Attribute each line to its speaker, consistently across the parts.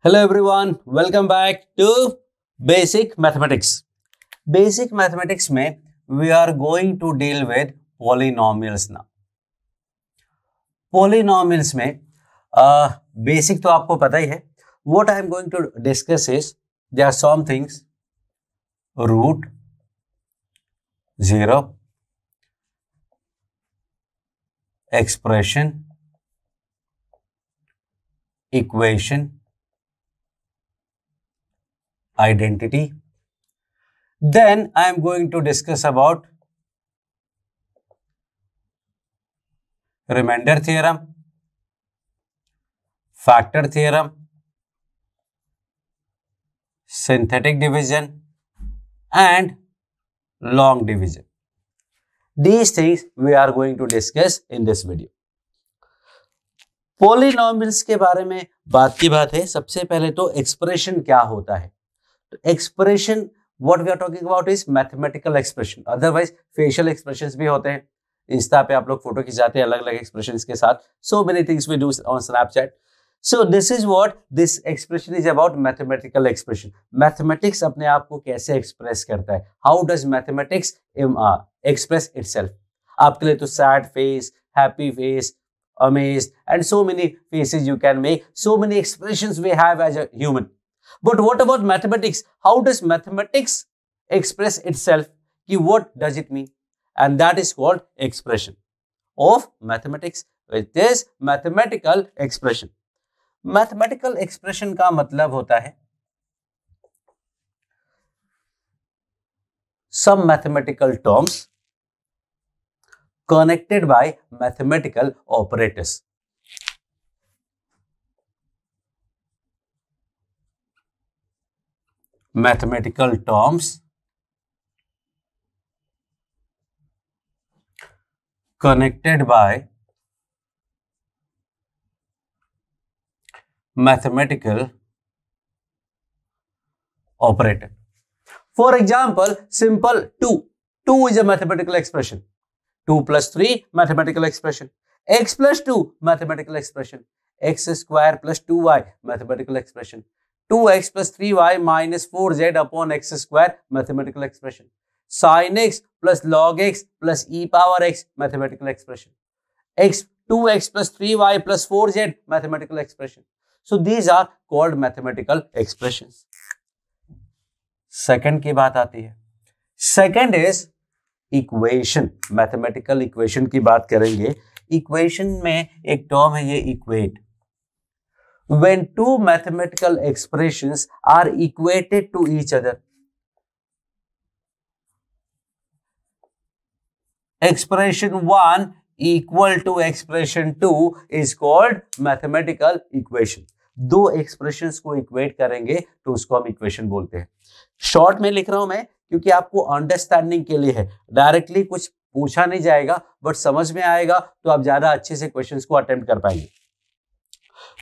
Speaker 1: Hello everyone, welcome back to Basic Mathematics. Basic Mathematics में we are going to deal with polynomials now. Polynomials में basic तो आपको पता ही है. What I am going to discuss is there are some things root, 0, expression, equation, identity. Then I am going to discuss about remainder theorem, factor theorem, synthetic division and long division. These things we are going to discuss in this video. Polynomials के बारे में बात की बात है. सबसे पहले तो एक्सप्रेशन क्या होता है. Expression what we are talking about is mathematical expression. Otherwise facial expressions भी होते हैं. इंस्टा पे आप लोग फोटो खिंचाते हैं अलग अलग एक्सप्रेशंस के साथ. So many things we do on Snapchat. So this is what this expression is about mathematical expression. Mathematics अपने आप को कैसे एक्सप्रेस करता है. How does mathematics express itself. आपके लिए तो sad face, happy face, amazed and so many faces you can make, so many expressions we have as a human. But what about mathematics? How does mathematics express itself? What does it mean? And that is called expression of mathematics, which is mathematical expression. Mathematical expression का मतलब होता है some mathematical terms connected by mathematical operators. Mathematical terms connected by mathematical operator. For example, simple 2. 2 is a mathematical expression. 2 plus 3 mathematical expression. X plus 2 mathematical expression. X square plus 2y mathematical expression. 2x plus 3y minus 4z upon x square mathematical expression. Sin x plus log x plus e power x mathematical expression. 2x plus 3y plus 4z mathematical expression. So these are called mathematical expressions. Second की बात आती है. Second is equation. Mathematical equation की बात करेंगे. Equation में एक term है ये equate. When two mathematical expressions are equated to each other, expression 1 equal to expression 2 is called mathematical equation. दो एक्सप्रेशंस को इक्वेट करेंगे तो उसको हम इक्वेशन बोलते हैं. शॉर्ट में लिख रहा हूं मैं क्योंकि आपको अंडरस्टैंडिंग के लिए है. डायरेक्टली कुछ पूछा नहीं जाएगा बट समझ में आएगा तो आप ज्यादा अच्छे से क्वेश्चंस को अटेम्प्ट कर पाएंगे.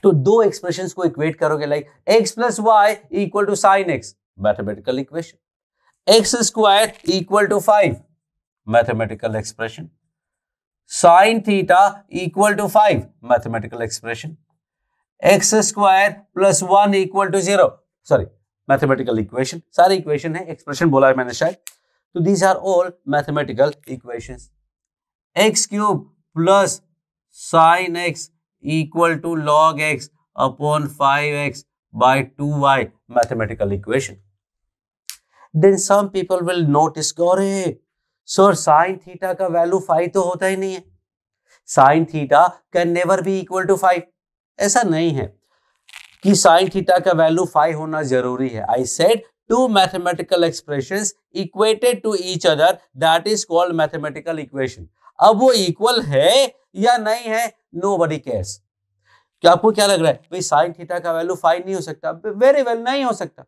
Speaker 1: तो दो एक्सप्रेशंस को इक्वेट करोगे like x plus y equal to sine x mathematical equation. X square equal to 5 mathematical expression. Sine theta equal to 5 mathematical expression. X square plus 1 equal to 0 sorry mathematical equation. सारे equation है, expression बोला है मैंने शायद. तो these are all mathematical equations. X cube plus sine x equal to log x upon 5x by 2y mathematical equation. Then some people will notice, अरे sir sine theta का value 5 तो होता ही नहीं है. Sine theta can never be equal to 5. ऐसा नहीं है कि साइन थीटा का वैल्यू 5 होना जरूरी है. I said two mathematical expressions equated to each other, that is called mathematical equation. अब वो इक्वल है या नहीं है नोबडी केयर्स. क्या आपको क्या लग रहा है भाई साइन थीटा का वैल्यू 5 नहीं हो सकता? वेरी वेल, नहीं हो सकता.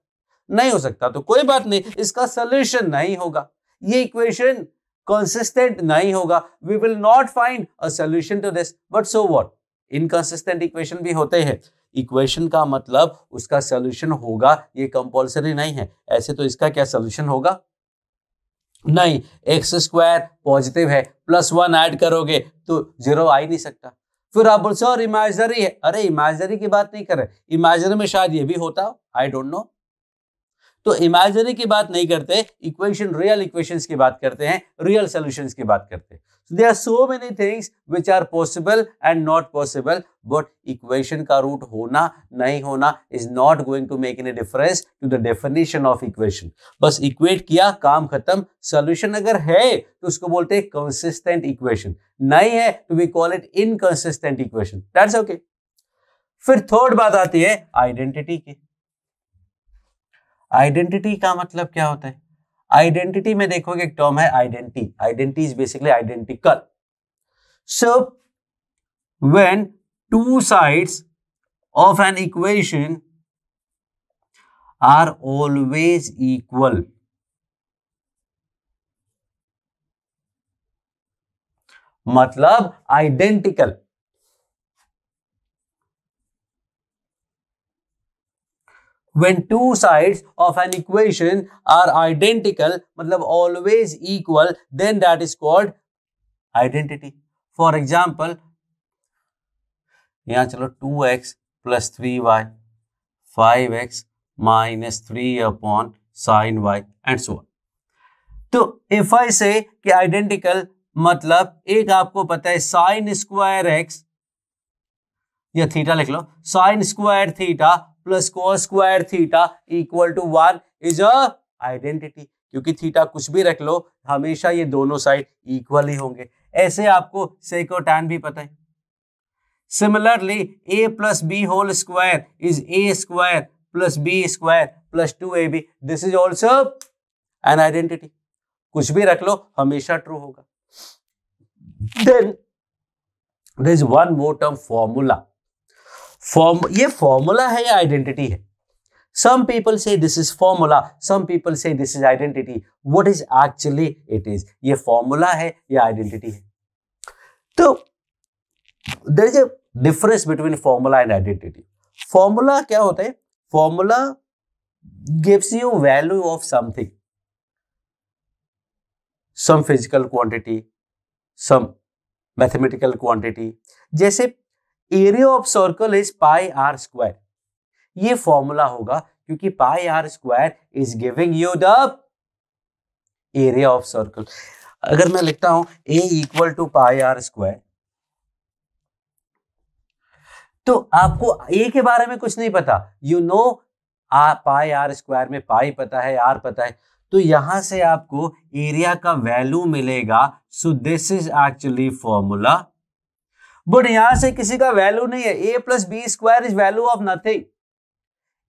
Speaker 1: नहीं हो सकता तो कोई बात नहीं, इसका सोल्यूशन नहीं होगा. ये इक्वेशन कंसिस्टेंट नहीं होगा. We will not find a solution to this. But so what, inconsistent equation भी होते हैं. इक्वेशन का मतलब उसका सॉल्यूशन होगा, ये कंपल्सरी नहीं है. ऐसे तो इसका क्या सॉल्यूशन होगा? नहीं. एक्स स्क्वायर पॉजिटिव है, प्लस 1 ऐड करोगे तो 0 आ ही नहीं सकता. फिर आप बोलते हो इमेजिनरी है, अरे इमेजिनरी की बात नहीं कर रहे, इमेजिनरी में शायद ये भी होता हो, आई डोंट नो। तो इमेजिनरी की बात नहीं करते, इक्वेशन रियल इक्वेशंस की बात करते हैं, रियल सॉल्यूशंस की बात करते हैं। So there are so many things which are possible and not possible, but equation का रूट होना नहीं होना is not going to make any difference to the definition of equation. बस इक्वेट किया, काम खत्म। सॉल्यूशन अगर है तो उसको बोलते हैं consistent equation, नहीं है तो we call it inconsistent equation. That's okay. फिर थर्ड बात आती है आइडेंटिटी की। आइडेंटिटी का मतलब क्या होता है? आइडेंटिटी में देखोगे एक टर्म है identity. Identity is basically identical. So when two sides of an equation are always equal, मतलब identical. When two sides of an equation are identical, मतलब always equal, then that is called identity. For example, यहाँ चलो 2x plus 3y, 5x minus 3 upon sin y and so on. तो if I say कि identical मतलब एक आपको पता है sin square x या थीटा लिख लो, sin square theta plus cos square theta equal to 1 is a identity. क्योंकि थीटा कुछ भी रख लो, हमेशा ये दोनों साइड इक्वल ही होंगे। ऐसे आपको सेक और टैन भी पता है। Similarly a plus b whole square is a square plus b square plus 2ab, this is also an identity. कुछ भी रख लो, हमेशा ट्रू होगा। Then there is one more term formula. ये फॉर्मूला है या आइडेंटिटी है? Some people say this is formula, some people say this is identity. What is actually it is? ये फॉर्मूला है या आइडेंटिटी है? तो there is a difference between formula and identity. Formula क्या होता है? Formula gives you value of something, some physical quantity, some mathematical quantity. जैसे area of circle is pi r square, ये फॉर्मूला होगा क्योंकि pi r square is giving you the area of circle. अगर मैं लिखता हूं a equal to pi r square, तो आपको a के बारे में कुछ नहीं पता, you know pi r square में पाई पता है, आर पता है, तो यहां से आपको एरिया का वैल्यू मिलेगा। So this is actually formula. But यहां से किसी का वैल्यू नहीं है। a plus b square is value of nothing,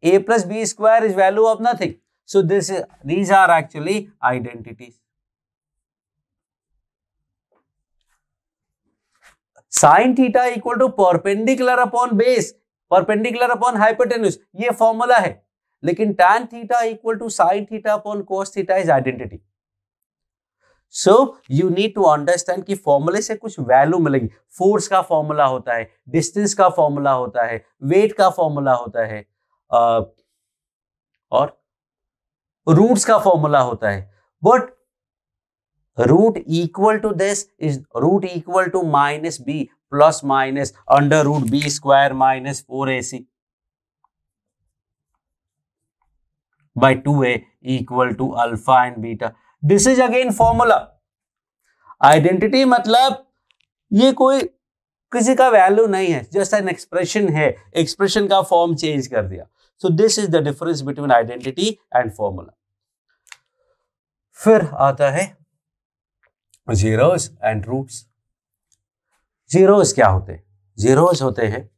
Speaker 1: a plus b square is value of nothing. So these are actually identities. Sine theta equal to perpendicular upon base, perpendicular upon hypotenuse, ये formula है। लेकिन tan theta equal to sine theta upon cos theta is identity. So you need to understand कि फॉर्मूले से कुछ value मिलेगी। Force का formula होता है, डिस्टेंस का फॉर्मूला होता है, वेट का फॉर्मूला होता है, और रूट्स का फॉर्मूला होता है। But root equal to this is root equal to minus b plus minus under root b square minus 4ac by 2a equal to alpha and beta. This is again formula. Identity मतलब ये कोई किसी का value नहीं है, just an expression है, expression का form change कर दिया। सो this is the difference between identity and formula. फिर आता है जीरोस एंड रूट्स। जीरोस क्या होते हैं? जीरोस होते हैं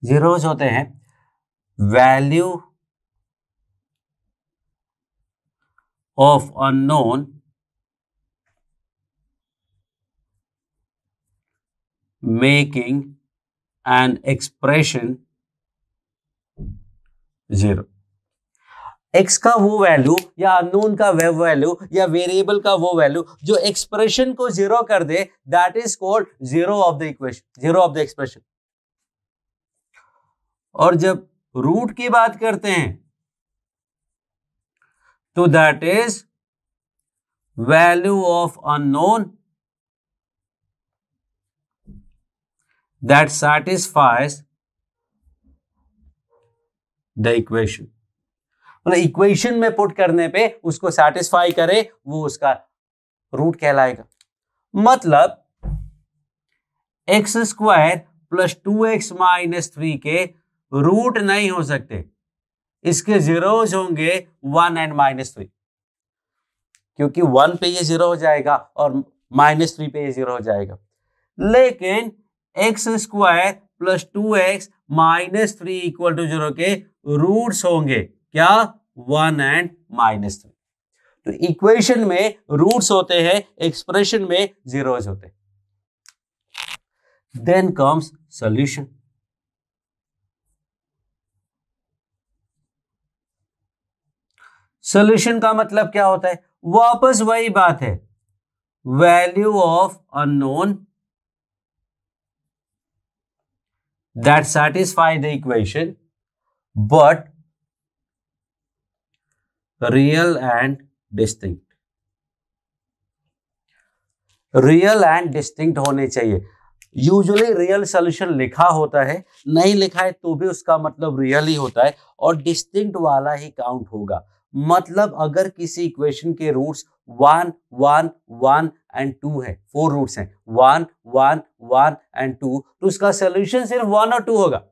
Speaker 1: जीरोस होते हैं value of unknown making an expression zero. X का वो वैल्यू या अननोन का वो वैल्यू या वेरिएबल का वो वैल्यू जो एक्सप्रेशन को जीरो कर दे, that is called zero of the equation, zero of the expression. और जब रूट की बात करते हैं तो that is value of unknown that satisfies the equation। मतलब इक्वेशन में पुट करने पे उसको सेटिस्फाई करे, वो उसका रूट कहलाएगा। मतलब x² + 2x - 3 के रूट नहीं हो सकते, इसके जीरोज होंगे 1 और -3, क्योंकि 1 पे ये 0 हो जाएगा और -3 पे ये 0 हो जाएगा। लेकिन x² + 2x - 3 = 0 के रूट्स होंगे क्या? 1 और -3। तो इक्वेशन में रूट्स होते हैं, एक्सप्रेशन में जीरोज होते हैं। Then comes solution. सॉल्यूशन का मतलब क्या होता है? वापस वही बात है, value of unknown that satisfy the equation but real and distinct। Real and distinct होने चाहिए। यूजुअली रियल सॉल्यूशन लिखा होता है, नहीं लिखा है तो भी उसका मतलब रियल ही होता है और डिस्टिंक्ट वाला ही काउंट होगा। मतलब अगर किसी इक्वेशन के रूट्स 1 1 1 एंड 2 है, 4 रूट्स हैं, 1 1 1 एंड 2, तो उसका सॉल्यूशन सिर्फ 1 और 2 होगा।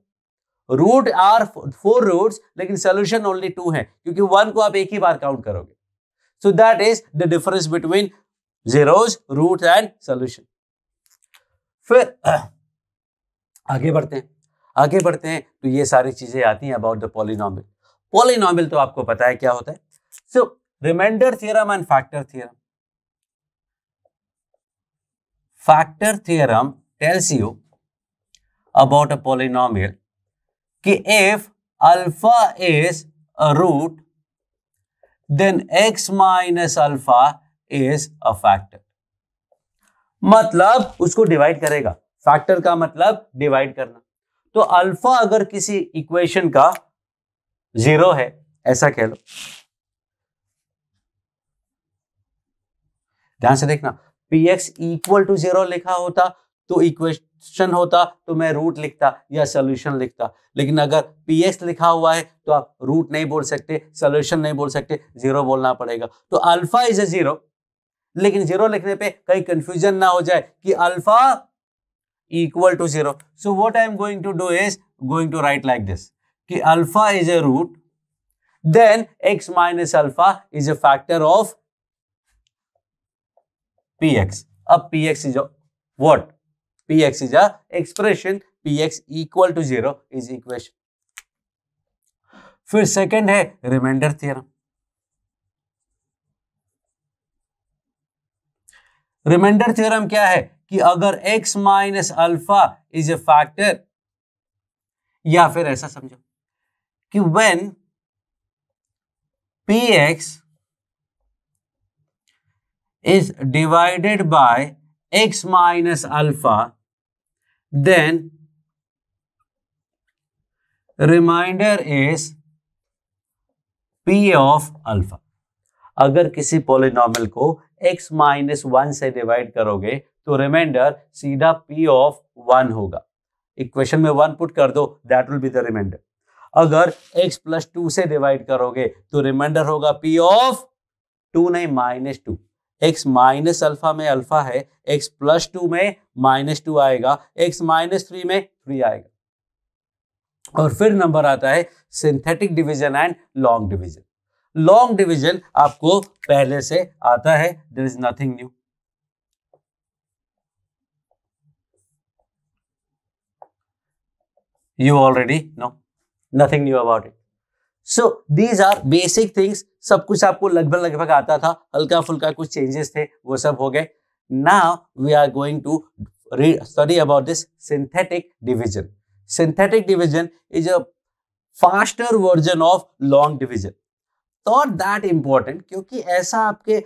Speaker 1: रूट आर 4 रूट्स, लेकिन सॉल्यूशन ओनली 2 है, क्योंकि 1 को आप एक ही बार काउंट करोगे। So that is the difference between zeros, root and solution। फिर आगे बढ़ते हैं तो ये सारी चीजें आती हैं अबाउट द पॉलिनोमियल। पॉलिनोमियल तो आपको पता है क्या होता है। So remainder theorem and factor theorem. Factor theorem tells you about a polynomial कि if alpha is a root then x minus alpha is a factor. मतलब उसको डिवाइड करेगा। फैक्टर का मतलब डिवाइड करना। तो अल्फा अगर किसी इक्वेशन का 0 है, ऐसा कह लो, ध्यान से देखना, px = 0 लिखा होता तो इक्वेशन होता तो मैं रूट लिखता या सोल्यूशन लिखता। लेकिन अगर px लिखा हुआ है तो आप रूट नहीं बोल सकते, सोल्यूशन नहीं बोल सकते, 0 बोलना पड़ेगा। तो अल्फा इज अ 0, लेकिन 0 लिखने पे कहीं कंफ्यूजन ना हो जाए कि alpha = 0। So what I am going to do is going to write like this कि alpha is a root, then x minus alpha is a factor of px। अब px is what? px is a expression, px = 0 is equation. फिर second है remainder theorem. Remainder theorem क्या है कि अगर x minus alpha is a factor, या फिर ऐसा समझो कि when px is divided by x minus alpha, then remainder is p of alpha. अगर किसी पॉलिनोमियल को x - 1 से डिवाइड करोगे तो रिमाइंडर सीधा p ऑफ 1 होगा। इक्वेशन में 1 पुट कर दो, that will be the remainder. अगर x + 2 से डिवाइड करोगे तो रिमाइंडर होगा p ऑफ 2 नहीं -2। x माइनस अल्फा में अल्फा है, x + 2 में -2 आएगा, x - 3 में 3 आएगा। और फिर नंबर आता है synthetic division and long division. Long division आपको पहले से आता है, there is nothing new. You already know, nothing new about it. So these are basic things। सब कुछ आपको लगभग आता था, हल्का फुल्का कुछ चेंजेस थे, वो सब हो गए। Now we are going to study about this synthetic division. Synthetic division is a faster version of long division. Not that important, क्योंकि ऐसा आपके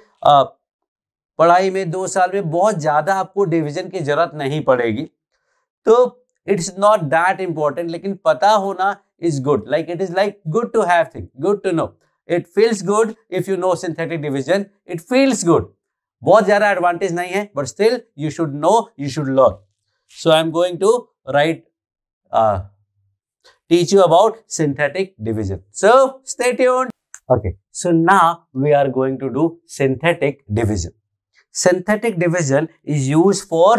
Speaker 1: पढ़ाई में 2 साल में बहुत ज्यादा आपको डिवीजन की जरूरत नहीं पड़ेगी, तो इट्स नॉट दैट इंपॉर्टेंट। लेकिन पता होना is good, like it is like good to have thing, good to know. It feels good if you know synthetic division, it feels good बहुत ज्यादा एडवांटेज नहीं है, but still you should know, you should learn. So I am going to right teach you about synthetic division. So stay tuned. Okay, so now we are going to do synthetic division. Synthetic division is used for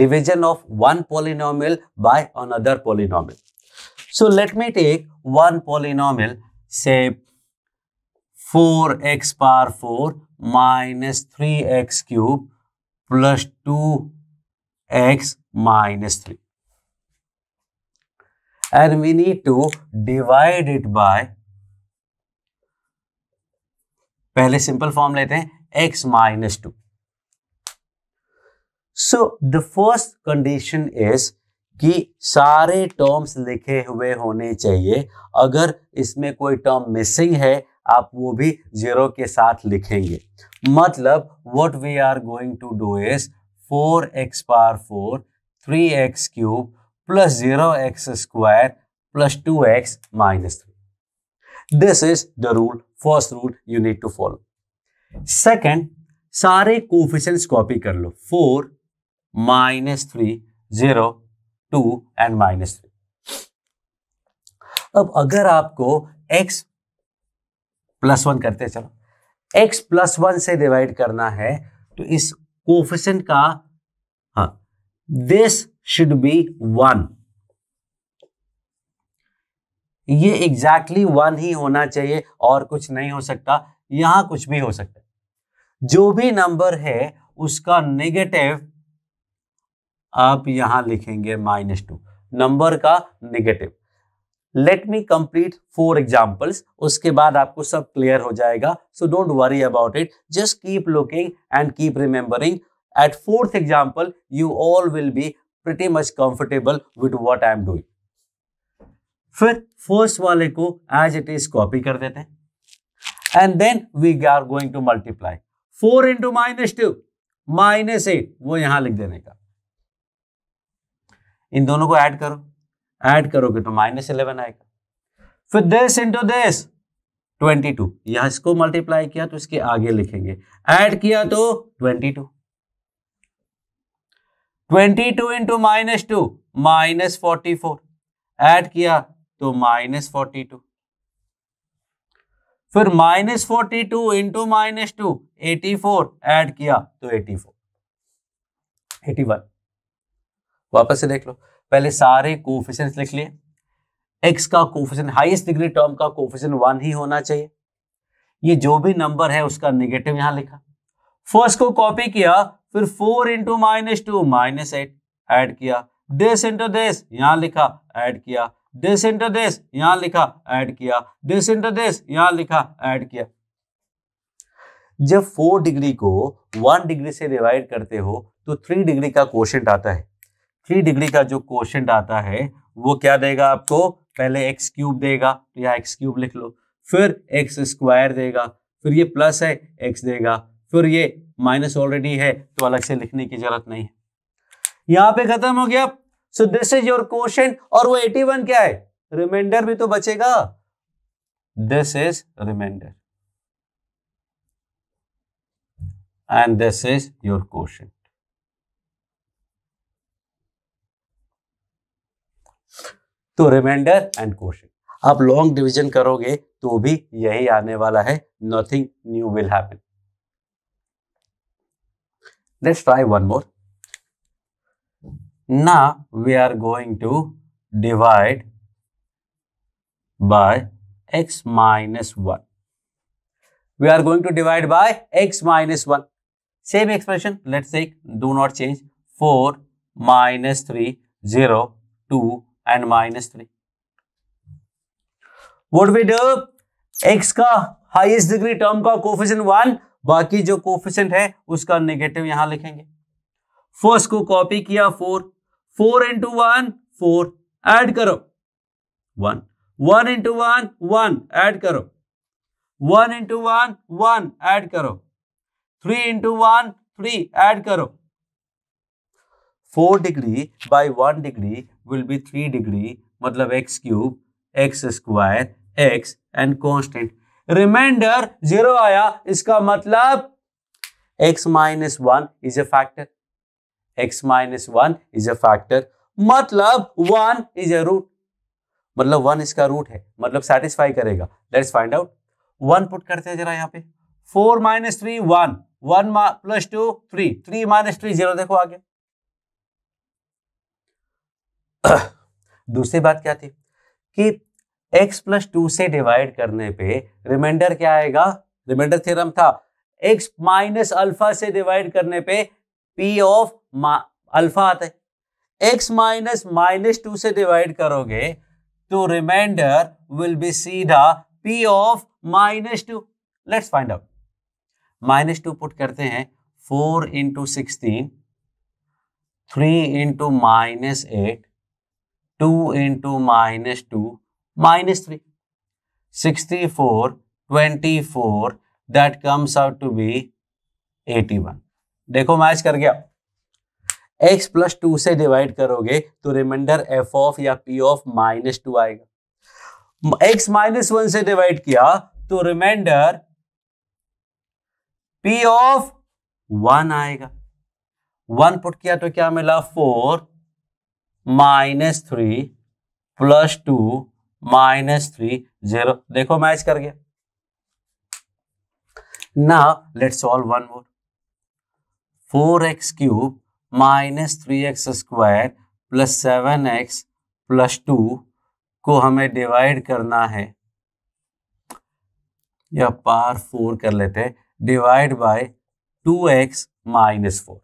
Speaker 1: division of one polynomial by another polynomial. So let me take one polynomial, say 4x power 4 minus 3x cube plus 2x minus 3. And we need to divide it by, पहले simple form लेते हैं x minus 2. So the first condition is कि सारे terms लिखे हुए होने चाहिए. अगर इसमें कोई टर्म मिसिंग है आप वो भी 0 के साथ लिखेंगे. मतलब what we are going to do is 4x power 4 3x cube plus 0x square plus 2x minus 3. This is the rule, first rule you need to follow. Second, सारे कोफिशिएंट्स कॉपी कर लो. 4 minus 3 0 2 and minus 3. अब अगर आपको x plus 1 करते चलो, x plus 1 से divide करना है तो इस कोफिशिएंट का this should be 1. ये एग्जैक्टली 1 ही होना चाहिए और कुछ नहीं हो सकता. यहां कुछ भी हो सकता है. जो भी नंबर है उसका नेगेटिव आप यहां लिखेंगे -2, नंबर का negative. Let me complete 4 examples, उसके बाद आपको सब क्लियर हो जाएगा. So don't worry about it, just keep looking and keep remembering. At 4th example, you all will be pretty much comfortable with what I am doing. फिर first वाले को as it is copy कर देते हैं. And then we are going to multiply. 4 into -2, -8, वो यहां लिख देने का. इन दोनों को ऐड करो, ऐड करोगे तो -11 आएगा. फिर this into this 22, यहां इसको मल्टीप्लाई किया तो इसके आगे लिखेंगे. ऐड किया तो 22. 22 into -2 -44, ऐड किया तो -42. फिर -42 into -2 84, ऐड किया तो 84 81. वापस से देख लो, पहले सारे कोफिशिएंट्स लिख लिए. x का कोफिशिएंट, हाईएस्ट डिग्री टर्म का कोफिशिएंट 1 ही होना चाहिए. ये जो भी नंबर है उसका नेगेटिव यहां लिखा. फर्स्ट को कॉपी किया, फिर 4 into -2 -8, ऐड किया. दिस इंटू दिस यहां लिखा, ऐड किया. दिस इंटू दिस यहां लिखा, ऐड किया. दिस इंटू दिस यहां लिखा, ऐड किया. जब 4 डिग्री को 1 डिग्री से डिवाइड करते हो तो 3 डिग्री का क्वोशिएंट आता है. 3 डिग्री का जो क्वोशिएंट आता है वो क्या देगा आपको? पहले x क्यूब देगा, तो यहाँ x क्यूब लिख लो. फिर x स्क्वायर देगा, फिर ये प्लस है x देगा, फिर ये माइनस ऑलरेडी है तो अलग से लिखने की जरूरत नहीं है. यहां पे खत्म हो गया. So this is your quotient. और वो 81 क्या है? रिमाइंडर भी तो बचेगा. This is remainder and this is your quotient. तो रिमाइंडर एंड क्वोशिएंट. आप लॉन्ग डिवीजन करोगे तो भी यही आने वाला है. Nothing new will happen. Let's try one more. Now we are going to divide by x minus 1. We are going to divide by x minus 1. Same expression. Let's take, do not change. 4 minus 3 0 2 and minus 3. What we do? x का highest degree term का coefficient 1, बाकी जो coefficient है उसका negative यहां लिखेंगे. First को copy किया 4 into 1 4, ऐड करो 1 into 1 1, ऐड करो 1 into 1 1, ऐड करो 3 into 1 3, ऐड करो. 4 degree by 1 degree will be 3 degree, मतलब x cube x square x and constant. Remainder 0 आया, इसका मतलब x minus 1 is a factor. x minus 1 is a factor. मतलब 1 is a root. मतलब 1 इसका root है, मतलब सेटिस्फाई करेगा. Let's find out. 1 पुट करते हैं जरा यहाँ पे. 4 minus 3 1, 1 plus 2 3, 3 minus 3 0. देखो आगे. दूसरी बात क्या थी कि x plus 2 से डिवाइड करने पे रिमाइंडर क्या आएगा. रिमाइंडर थ्योरम था x माइनस अल्फा से डिवाइड करने पे p ऑफ अल्फा आता है. x माइनस -2 से डिवाइड करोगे तो रिमाइंडर विल बी सीधा p of -2. Let's find out. -2 put करते हैं. 4 into 16, 3 into -8, 2 into -2, -3, 64, 24, that comes out to be 81. देखो मैच कर गया. x plus 2 से डिवाइड करोगे तो रिमाइंडर f ऑफ या p ऑफ -2 आएगा. x -1 से डिवाइड किया तो रिमाइंडर p ऑफ 1 आएगा. 1 पुट किया तो क्या मिला. 4 -3 plus 2 -3 0. देखो मैच कर गया. Now let's solve one more. 4x cube minus 3x square plus 7x plus 2 को हमें डिवाइड करना है, या पावर 4 कर लेते हैं. Divide by 2x minus 4.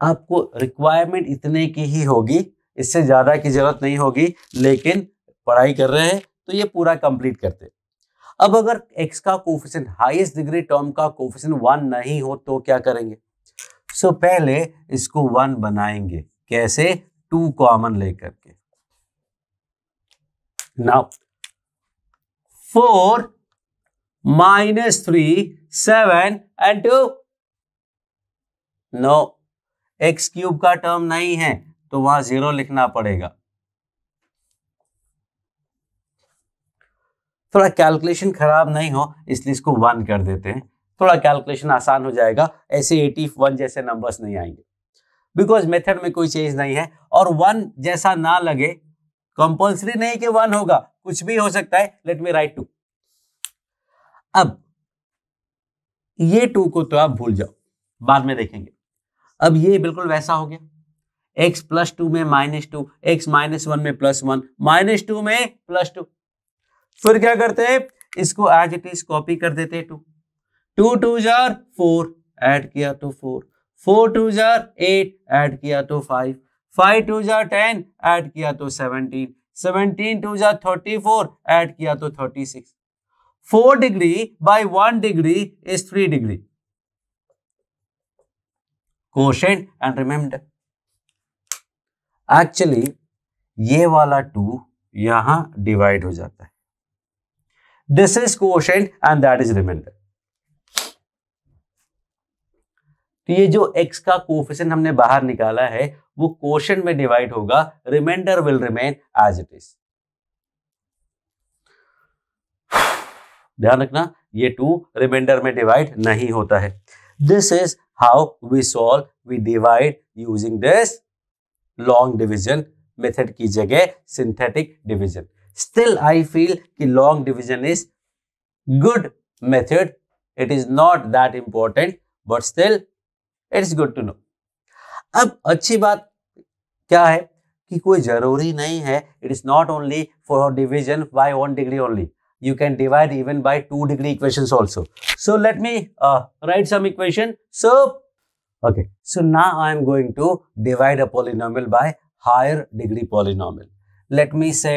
Speaker 1: आपको रिक्वायरमेंट इतने की ही होगी, इससे ज्यादा की जरूरत नहीं होगी, लेकिन पढ़ाई कर रहे हैं तो ये पूरा कंप्लीट करते हैं. अब अगर x का कोफिशिएंट हाईएस्ट डिग्री टर्म का कोफिशिएंट 1 नहीं हो तो क्या करेंगे. सो पहले इसको 1 बनाएंगे. कैसे. 2 कॉमन लेकर के. Now 4 -3 7 and 2. नो, x क्यूब का टर्म नहीं है तो वहां 0 लिखना पड़ेगा. थोड़ा कैलकुलेशन खराब नहीं हो इसलिए इसको 1 कर देते हैं. थोड़ा कैलकुलेशन आसान हो जाएगा. ऐसे 81 जैसे नंबर्स नहीं आएंगे बिकॉज मेथड में कोई चेंज नहीं है. और 1 जैसा ना लगे, कंपल्सरी नहीं कि 1 होगा, कुछ भी हो सकता है. Let me right 2. अब ये 2 को तो आप भूल जाओ, बाद में देखेंगे. अब ये बिल्कुल वैसा हो गया. x plus 2 में -2, x -1 में +1, -2 में +2. फिर क्या करते हैं, इसको एज इट इज कॉपी कर देते हैं. 2 2 जार 4, ऐड किया तो 4, 4 2 जार 8, ऐड किया तो 5, 5 2 जार 10, ऐड किया तो 17, 17 2 जार 34, ऐड किया तो 36. 4 degree by 1 degree is 3 degree. Quotient and remainder. Actually ये वाला 2 यहां डिवाइड हो जाता है. This is quotient and that is remainder. तो ये जो x का कोफिशिएंट हमने बाहर निकाला है वो क्वोशंट में डिवाइड होगा. Remainder will remain as it is. ध्यान रखना ये 2 रिमाइंडर में डिवाइड नहीं होता है. This is how we solve. We divide using this long division method की जगह synthetic division. Still I feel कि long division is good method. It is not that important but still it's good to know. अब अच्छी बात क्या है कि कोई जरूरी नहीं है. It is not only for division bye 1 degree only. You can divide even by 2 degree equations also. So let me write some equation. So now I am going to divide a polynomial by higher degree polynomial. Let me say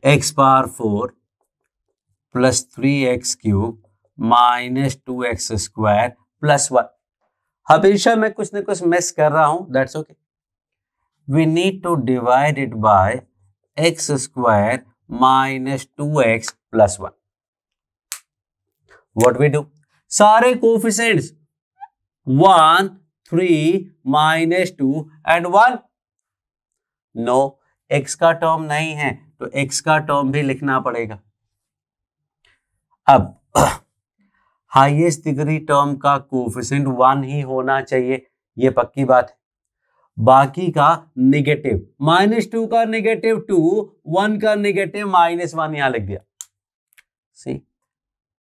Speaker 1: x power 4 plus 3x cube minus 2x square plus 1. हमेशा मैं कुछ ना कुछ miss कर रहा हूं. That's okay. We need to divide it by x square minus 2x plus 1. What we do? सारे coefficients 1, 3, -2 and 1. No, x का टर्म नहीं है तो x का टर्म भी लिखना पड़ेगा. अब हाईएस्ट डिग्री टर्म का कोफिशिएंट 1 ही होना चाहिए, ये पक्की बात है। बाकी का नेगेटिव, -2 का -2, 1 का नेगेटिव -1 यहां लिख दिया। सी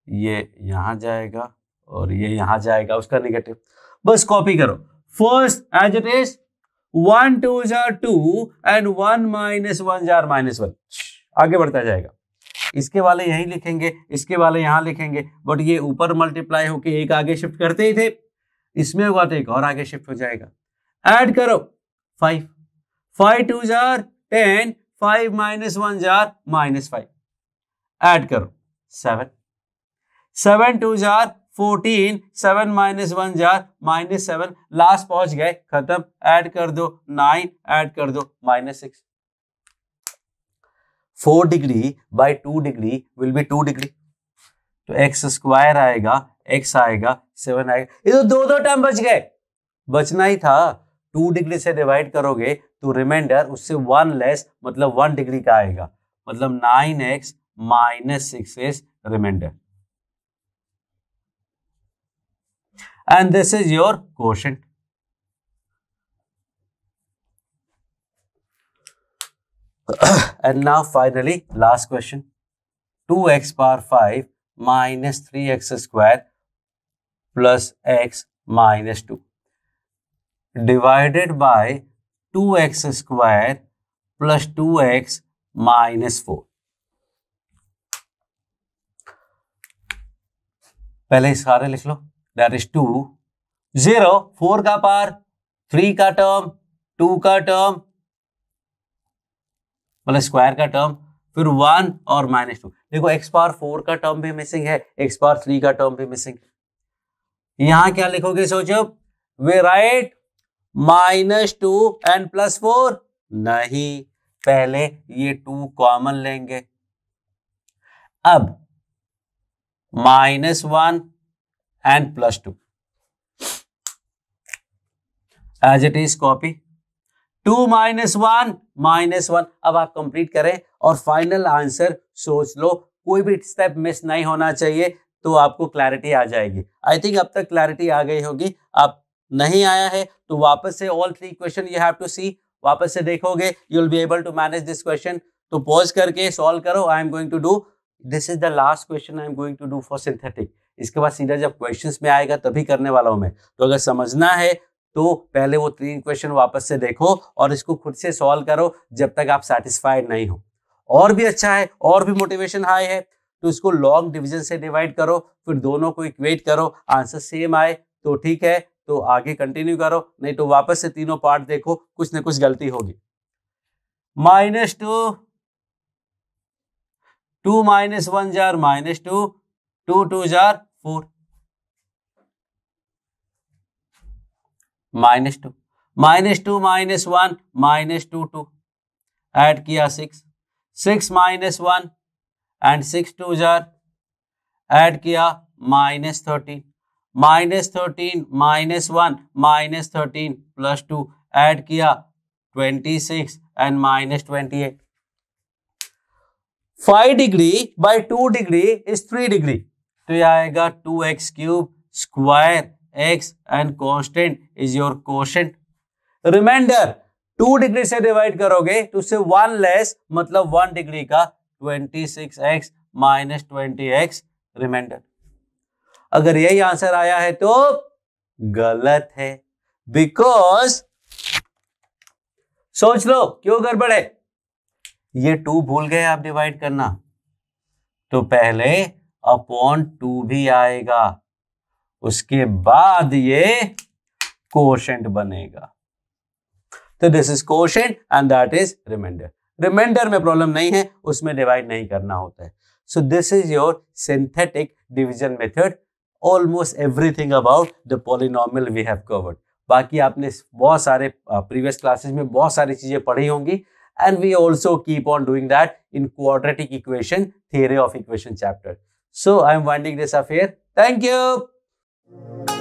Speaker 1: ये यहां जाएगा और ये यहां जाएगा उसका नेगेटिव, बस कॉपी करो। फर्स्ट एज इट इज 1 2 जार 2 एंड 1 -1 जार -1, आगे बढ़ता जाएगा। इसके वाले यहीं लिखेंगे, इसके वाले यहां लिखेंगे, बट ये ऊपर मल्टीप्लाई होके एक आगे शिफ्ट करते ही थे, इसमें होगा तो एक और आगे शिफ्ट हो जाएगा। ऐड करो 5, 5 2 जार 10, 5 -1 जार -5, ऐड करो 7, 7 2 जार 14, 7 -1 जार -7, लास्ट पहुंच गए, खत्म। ऐड कर दो 9, ऐड कर दो -6। 4 degree by 2 degree will be 2 degree, तो एक्स स्क्वायर आएगा, एक्स आएगा 7 आएगा। ये तो दो टर्म बच गए, बचना ही था। 2 डिग्री से डिवाइड करोगे तो रिमाइंडर उससे 1 लेस, मतलब 1 डिग्री का आएगा, मतलब 9x -6 is remainder, and this is your quotient. And now finally last question, 2x power 5 minus 3x square plus x minus 2 divided by 2x square plus 2x minus 4। पहले सारे लिख लो, that is 2, 0, 4 का power, 3 का term, 2 का term मतलब square का term, फिर 1 और -2। देखो x पावर 4 का टर्म भी मिसिंग है, x पावर 3 का टर्म भी मिसिंग है। यहां क्या लिखोगे सोचो, वे राइट -2 एंड +4, नहीं, पहले ये 2 कॉमन लेंगे। अब -1 and +2 as it is copy, 2 -1 -1। अब आप कंप्लीट करें और फाइनल आंसर सोच लो, कोई भी स्टेप मिस नहीं होना चाहिए, तो आपको क्लैरिटी आ जाएगी। आई थिंक अब तक क्लैरिटी आ गई होगी। आप नहीं आया है तो वापस से all 3 question you have to see, वापस से देखोगे, you will be able to manage this question. तो पॉज करके सॉल्व करो। I am going to do, this is the last question I am going to do for synthetic. इसके बाद सीधा जब क्वेश्चंस में आएगा तभी करने वाला हूं मैं। तो अगर समझना है तो पहले वो 3 क्वेश्चन वापस से देखो और इसको खुद से सॉल्व करो जब तक आप सेटिस्फाइड नहीं हो। और भी अच्छा है, और भी मोटिवेशन हाई है, तो इसको लॉन्ग डिवीजन से डिवाइड करो, फिर दोनों को इक्वेट करो, आंसर सेम आए तो ठीक है, तो आगे कंटिन्यू करो, नहीं तो वापस से तीनों पार्ट देखो, कुछ ना कुछ गलती होगी। -2, 2 -1 जार -2, 2 2 जार 4, -2, -2 -1 -2 2, ऐड किया 6, 6 -1 एंड 6 2 जार, ऐड किया -13, -13 -1 -13 +2, ऐड किया 26 and -28। 5 degree by 2 degree is 3 degree, तो यह आएगा 2x³ square x and constant is your quotient. Remainder 2 degree से डिवाइड करोगे तो उससे 1 लेस, मतलब 1 डिग्री का 26x -20x रिमाइंडर। अगर यही आंसर आया है तो गलत है, बिकॉज सोच लो क्यों गड़बड़ है। ये 2 भूल गए आप डिवाइड करना, तो पहले अपॉन 2 भी आएगा, उसके बाद ये कोशेंट बनेगा। तो this is quotient and that is remainder. Remainder में प्रॉब्लम नहीं है, उसमें डिवाइड नहीं करना होता है। So this is your synthetic division method. Almost everything about the polynomial we have covered. बाकी आपने बहुत सारे प्रीवियस क्लासेस में बहुत सारी चीजें पढ़ी होंगी, and we also keep on doing that in quadratic equation theory of equation chapter. So I am winding this up here. Thank you.